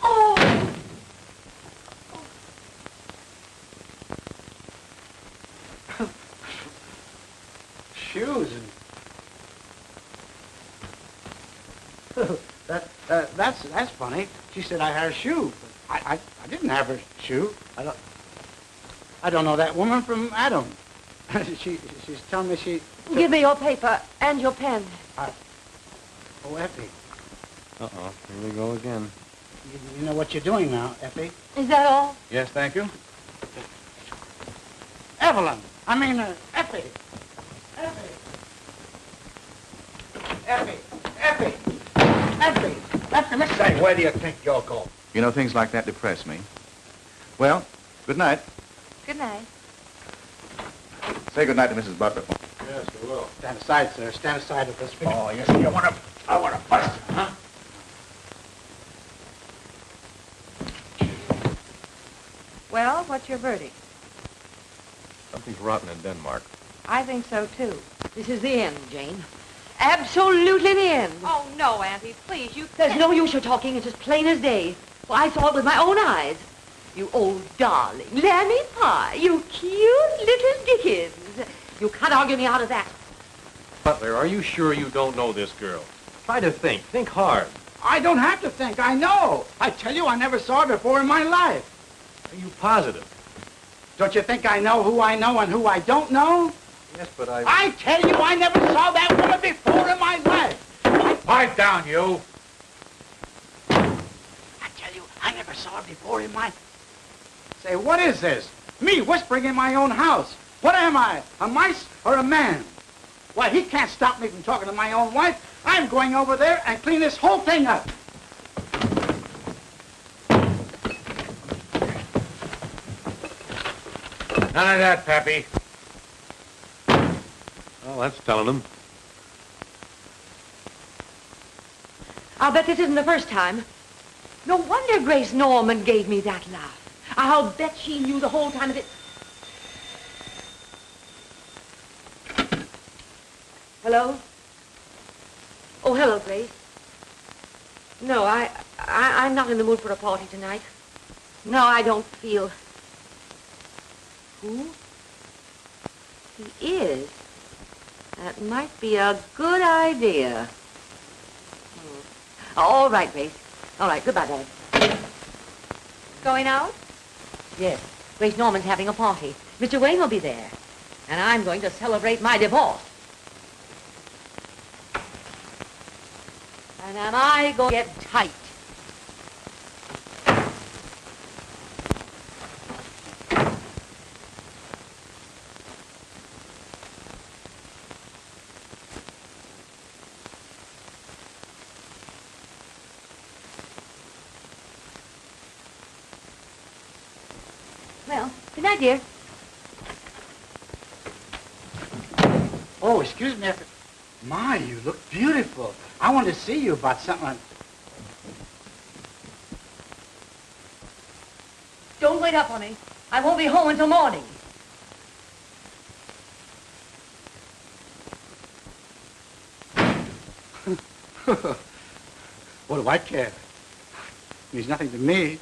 Oh! That's funny. She said I had a shoe. But I didn't have her shoe. I don't know that woman from Adam. She's telling me she... Give me your paper and your pen. Oh, Effie. Uh-oh, here we go again. You know what you're doing now, Effie? Is that all? Yes, thank you. Evelyn. Effie. Effie, Miss... Say, where do you think you'll go? You know, things like that depress me. Well, good night. Good night. Say good night to Mrs. Butler. Yes, I will. Stand aside, sir. Stand aside of this. Oh, you see, I want to bust you, huh? Well, what's your verdict? Something's rotten in Denmark. I think so, too. This is the end, Jane. Absolutely the end. Oh, no, Auntie, please, you There's no use your talking. It's as plain as day. Well, I saw it with my own eyes. You old darling. Lammy pie. You cute little Dickens. You can't argue me out of that. Butler, are you sure you don't know this girl? Try to think. Think hard. I don't have to think. I know. I tell you, I never saw her before in my life. Are you positive? Don't you think I know who I know and who I don't know? Yes, but I... I tell you, I never saw that woman before in my life. Pipe down, you. I tell you, I never saw her before in my... Say, what is this? Me whispering in my own house. What am I, a mice or a man? Why, he can't stop me from talking to my own wife. I'm going over there and clean this whole thing up. None of that, Pappy. Well, that's telling them. I'll bet this isn't the first time. No wonder Grace Norman gave me that laugh. I'll bet she knew the whole time of it. Hello? Oh, hello, Grace. No, I'm not in the mood for a party tonight. No, I don't feel... Who? He is. That might be a good idea. All right, Grace. All right, goodbye, Dad. Going out? Yes. Grace Norman's having a party. Mr. Wayne will be there. And I'm going to celebrate my divorce. And am I going to get tight? Well, good night, dear. Oh, excuse me. My, you look beautiful. I want to see you about something. Don't wait up on me. I won't be home until morning. What do I care? It means nothing to me.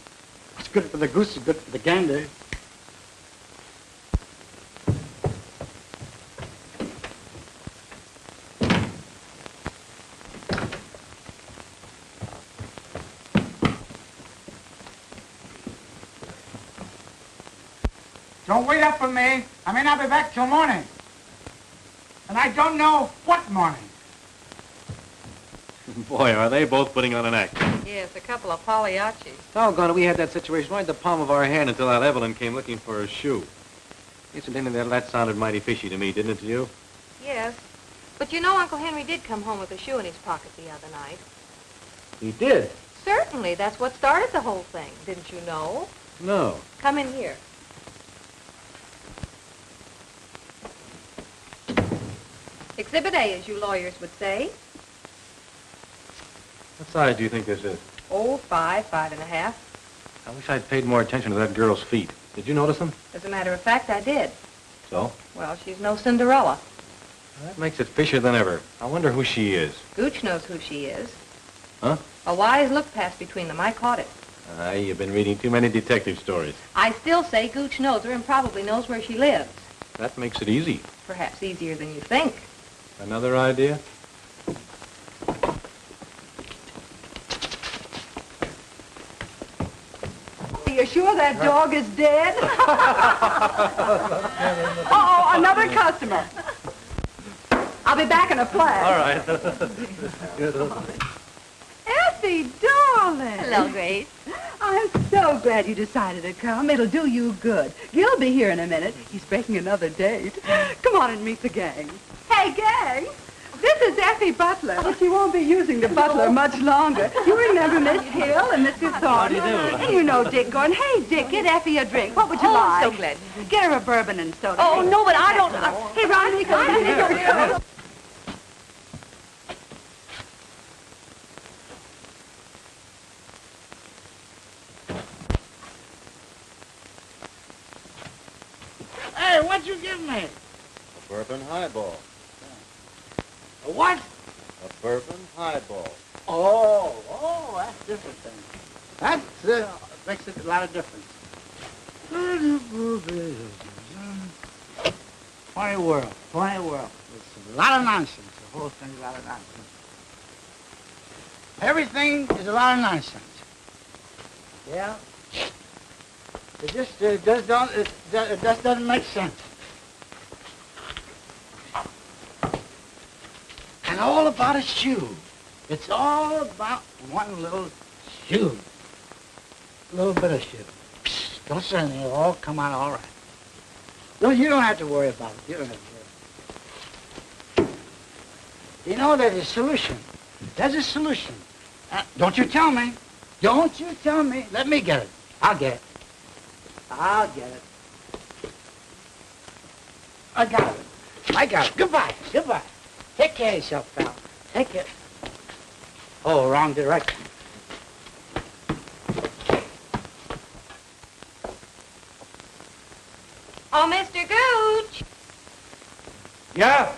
What's good for the goose is good for the gander. Don't wait up for me. I may not be back till morning. And I don't know what morning. Boy, are they both putting on an act. Yes, a couple of Pagliaccis. Doggone it, we had that situation right in the palm of our hand until Aunt Evelyn came looking for her shoe. Incidentally, that sounded mighty fishy to me, didn't it to you? Yes. But you know Uncle Henry did come home with a shoe in his pocket the other night. He did? Certainly. That's what started the whole thing. Didn't you know? No. Come in here. Exhibit A, as you lawyers would say. What size do you think this is? Oh, 5, 5.5. I wish I'd paid more attention to that girl's feet. Did you notice them? As a matter of fact, I did. So? Well, she's no Cinderella. That makes it fishier than ever. I wonder who she is. Gooch knows who she is. Huh? A wise look passed between them. I caught it. You've been reading too many detective stories. I still say Gooch knows her and probably knows where she lives. That makes it easy. Perhaps easier than you think. Another idea? you sure that dog is dead? Uh-oh, another customer. I'll be back in a flash. All right. Effie, darling. Hello, Grace. I'm so glad you decided to come. It'll do you good. Gil'll be here in a minute. He's breaking another date. Come on and meet the gang. Hey, gang. This is Effie Butler, but she won't be using the butler much longer. You remember Miss Hill and Mr. Thornton? How do you do? And you know Dick Gordon. Hey, Dick, get Effie a drink. What would you like? I'm so glad. Get her a bourbon and soda. Oh, no, but I don't... Hey, Ronnie, come here. Hey, what'd you give me? A bourbon highball. A what? A bourbon highball. Oh, that's different then. That makes it a lot of difference. Funny world, funny world. It's a lot of nonsense. The whole thing's a lot of nonsense. Everything is a lot of nonsense. Yeah. It just doesn't make sense. And all about a shoe. It's all about one little shoe. A little bit of shoe. Psst, don't say anything. It'll all come out all right. No, you don't have to worry about it. You don't have to worry. You know, there's a solution. There's a solution. Don't you tell me. Don't you tell me. Let me get it. I'll get it. I'll get it. I got it. I got it. Goodbye. Goodbye. Take care of yourself, pal. Take care. Oh, wrong direction. Oh, Mr. Gooch. Yeah?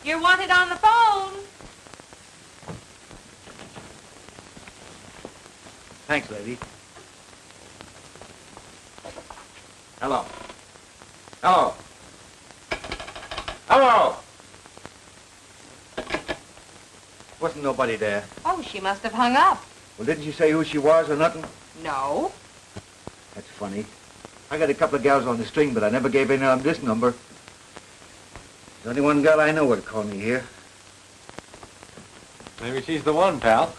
You're wanted on the phone. Thanks, lady. Hello. Hello. Hello. Wasn't nobody there. Oh, she must have hung up. Well, didn't you say who she was or nothing? No. That's funny. I got a couple of gals on the string, but I never gave any of them this number. There's only one girl I know would call me here. Maybe she's the one, pal.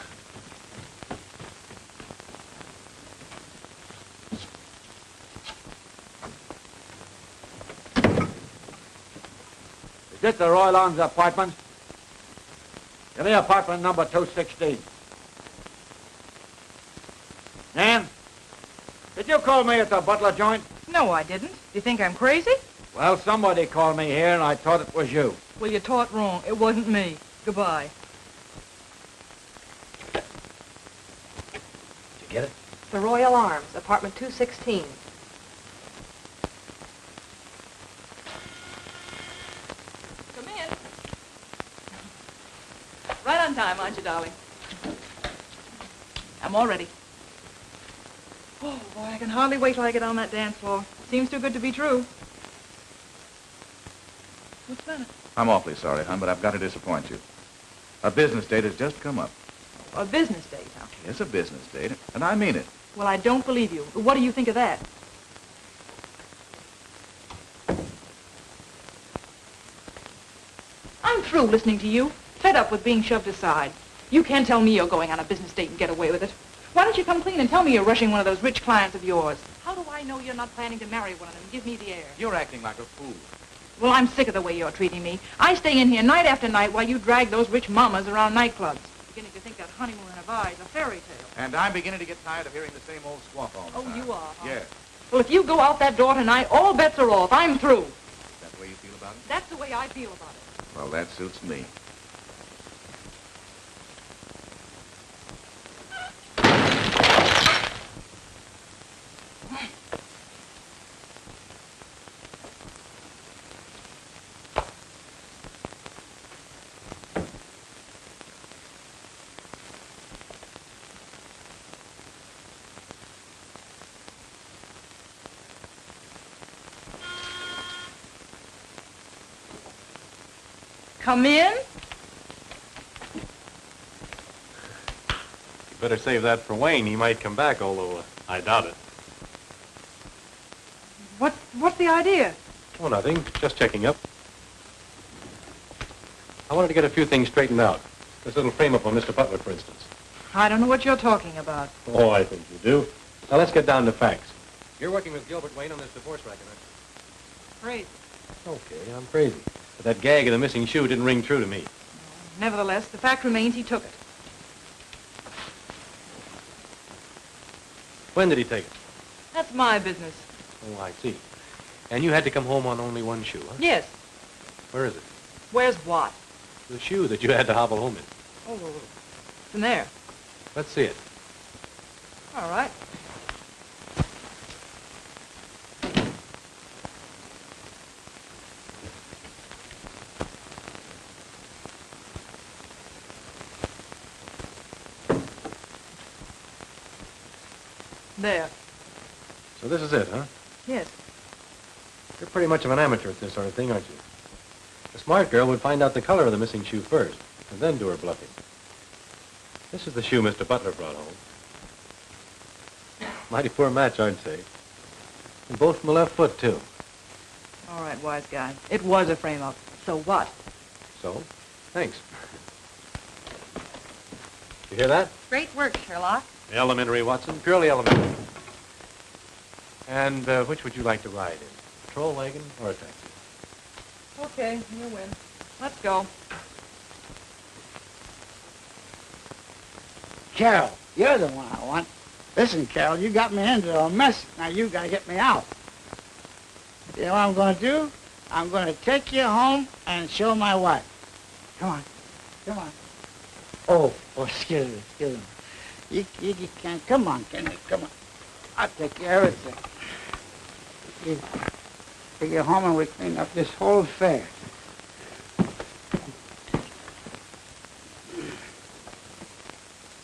Is this the Royal Arms apartment? Give me apartment number 216. Nan, did you call me at the Butler joint? No, I didn't. Do you think I'm crazy? Well, somebody called me here, and I thought it was you. Well, you taught wrong. It wasn't me. Goodbye. Did you get it? The Royal Arms, apartment 216. Come in. Right on time, aren't you, darling? I'm all ready. Oh, boy, I can hardly wait till I get on that dance floor. Seems too good to be true. What's that? I'm awfully sorry, hon, but I've got to disappoint you. A business date has just come up. A business date, huh? It's a business date, and I mean it. Well, I don't believe you. What do you think of that? I'm through listening to you. Fed up with being shoved aside. You can't tell me you're going on a business date and get away with it. Why don't you come clean and tell me you're rushing one of those rich clients of yours? How do I know you're not planning to marry one of them? Give me the air. You're acting like a fool. Well, I'm sick of the way you're treating me. I stay in here night after night while you drag those rich mamas around nightclubs. Beginning to think that honeymoon in Hawaii is a fairy tale. And I'm beginning to get tired of hearing the same old squawk all the time. Oh, you are, huh? Yeah. Well, if you go out that door tonight, all bets are off. I'm through. Is that the way you feel about it? That's the way I feel about it. Well, that suits me. Come in. You better save that for Wayne. He might come back, although I doubt it. What's the idea? Oh, nothing. Just checking up. I wanted to get a few things straightened out. This little frame-up on Mr. Butler, for instance. I don't know what you're talking about. Oh, I think you do. Now, let's get down to facts. You're working with Gilbert Wayne on this divorce racket, aren't you? Crazy. Okay, I'm crazy. But that gag of the missing shoe didn't ring true to me. Nevertheless, the fact remains he took it. When did he take it? That's my business. Oh, I see. And you had to come home on only one shoe, huh? Yes. Where is it? Where's what? The shoe that you had to hobble home in. Oh, it's in there. Let's see it. All right. There. So this is it, huh? Yes. You're pretty much of an amateur at this sort of thing, aren't you? A smart girl would find out the color of the missing shoe first, and then do her bluffing. This is the shoe Mr. Butler brought home. Mighty poor match, aren't they? And both from the left foot, too. All right, wise guy. It was a frame-up. So what? So, thanks. You hear that? Great work, Sherlock. Elementary, Watson. Purely elementary. And which would you like to ride in? Patrol wagon or a taxi? Okay, you win. Let's go. Carol, you're the one I want. Listen, Carol, you got me into a mess. Now you gotta get me out. You know what I'm gonna do? I'm gonna take you home and show my wife. Come on. Come on. Oh, excuse me. You can't. Come on, can you? Come on. I'll take care of everything. You get home and we clean up this whole affair.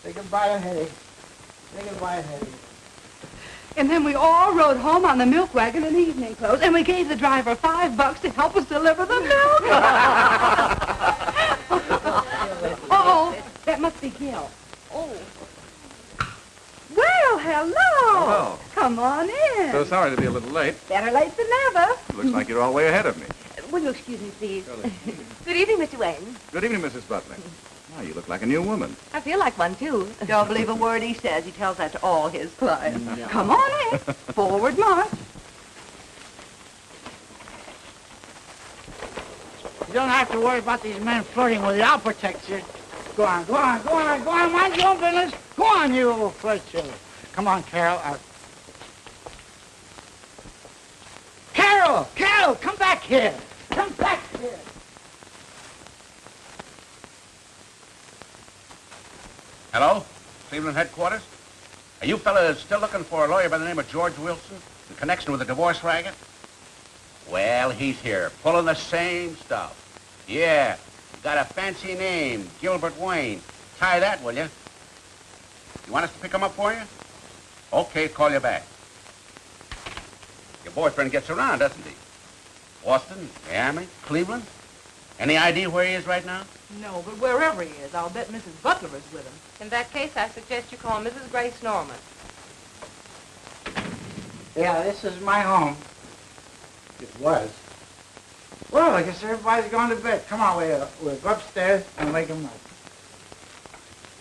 Say goodbye to Hetty. Say goodbye to Hetty. And then we all rode home on the milk wagon in evening clothes, and we gave the driver $5 to help us deliver the milk. Uh-oh, that must be Gil. Oh. Well, hello. Hello. Come on in. So sorry to be a little late. Better late than never. Looks like you're all way ahead of me. Will you excuse me, please? Good evening, Mr. Wayne. Good evening, Mrs. Butler. Well, you look like a new woman. I feel like one, too. Don't believe a word he says. He tells that to all his clients. Come on in. Forward march. You don't have to worry about these men flirting with you. I'll protect you. Go on. Mind your own business. Go on, you little flirt show. Come on, Carol. Carol, come back here. Come back here. Hello? Cleveland headquarters? Are you fellas still looking for a lawyer by the name of George Wilson in connection with the divorce racket? Well, he's here, pulling the same stuff. Yeah, got a fancy name, Gilbert Wayne. Try that, will you? You want us to pick him up for you? Okay, call you back. Your boyfriend gets around, doesn't he? Boston, Miami, Cleveland? Any idea where he is right now? No, but wherever he is, I'll bet Mrs. Butler is with him. In that case, I suggest you call Mrs. Grace Norman. Yeah, this is my home. It was. Well, I guess everybody's gone to bed. Come on, we'll go upstairs and wake them up.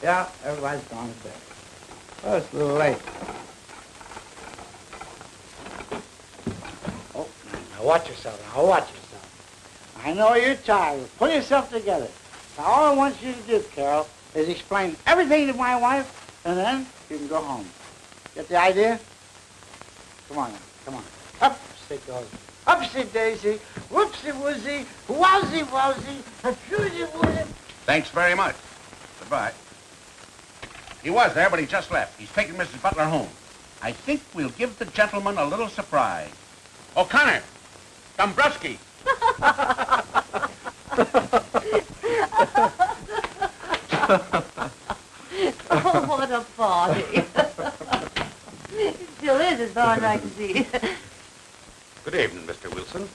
Yeah, everybody's gone to bed. Oh, it's a little late. Oh, now watch yourself. I know you're tired. Pull yourself together. Now, all I want you to do, Carol, is explain everything to my wife, and then you can go home. Get the idea? Come on now. Come on. Upsy goes. Upsy daisy. Whoopsie woozy. Wowsy wowsy. Fusy woozy. Thanks very much. Goodbye. He was there, but he just left. He's taking Mrs. Butler home. I think we'll give the gentleman a little surprise. O'Connor, Dombrowski. Oh, what a party. It still is, as far as I can see. Good evening, Mr. Wilson.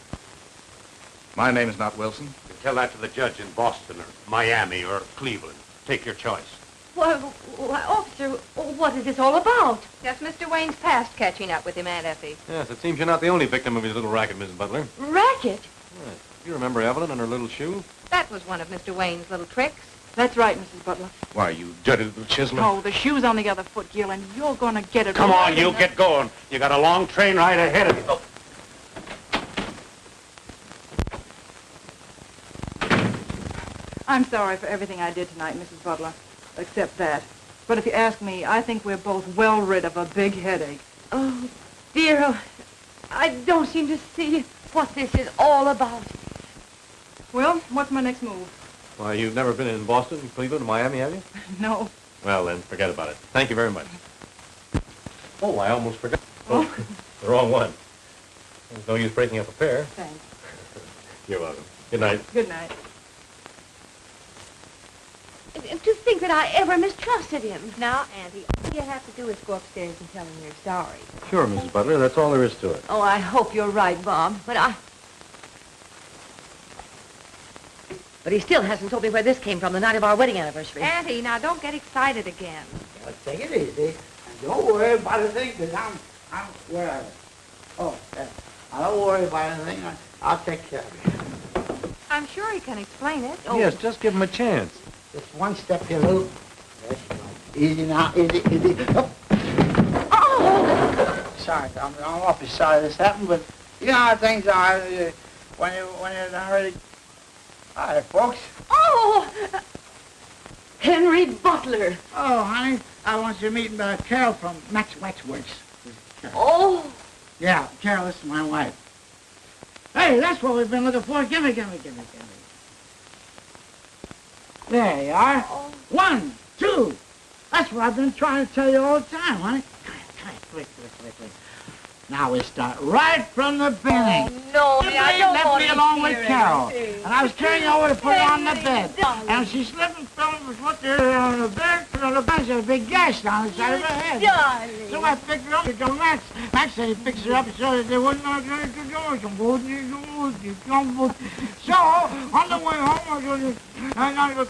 My name is not Wilson. You can tell that to the judge in Boston or Miami or Cleveland. Take your choice. Why, officer, what is this all about? Just Mr. Wayne's past catching up with him, Aunt Effie. Yes, it seems you're not the only victim of his little racket, Mrs. Butler. Racket? Yes. You remember Evelyn and her little shoe? That was one of Mr. Wayne's little tricks. That's right, Mrs. Butler. Why, you dirty little chiseler. Oh, the shoe's on the other foot, Gil, and you're gonna get it. Come on, you get going. You got a long train ride ahead of you. Oh. I'm sorry for everything I did tonight, Mrs. Butler, except that. But if you ask me, I think we're both well rid of a big headache. Oh, dear, I don't seem to see what this is all about. Well, what's my next move? Why, you've never been in Boston, Cleveland, or Miami, have you? No. Well, then, forget about it. Thank you very much. Oh, I almost forgot. Oh, the wrong one. There's no use breaking up a pair. Thanks. You're welcome. Good night. Good night. To think that I ever mistrusted him. Now, Auntie, all you have to do is go upstairs and tell him you're sorry. Sure, Mrs. Butler. That's all there is to it. Oh, I hope you're right, Bob. But he still hasn't told me where this came from the night of our wedding anniversary. Auntie, now don't get excited again. Now, take it easy. And don't worry about a thing, because I'm where are they? Oh, yeah. I don't worry about anything. I'll take care of it. I'm sure he can explain it. Oh. Yes, just give him a chance. Just one step here, little. Yes, easy now, easy, easy. Oh. Oh! Sorry, I'm awfully sorry this happened, but you know how things are when you're in a hurry. Hi, folks. Oh! Henry Butler. Oh, honey, I want you to meet Carol from Max Waxworks. Oh! Yeah, Carol, this is my wife. Hey, that's what we've been looking for. Gimme. There you are. Oh. 1, 2. That's what I've been trying to tell you all the time, honey. Come on, quick. Now we start right from the beginning. Oh, no, I don't left want me to alone with hear Carol. anything. And I was carrying her over to put her on the bed. Darling. And she slipped and fell and was put there on the bed. And on the bench, there was a big gash down the side of her head. Darling. So I picked her up to Max. Max said he fixed her up so that they wouldn't know what to do. So, on the way home, I was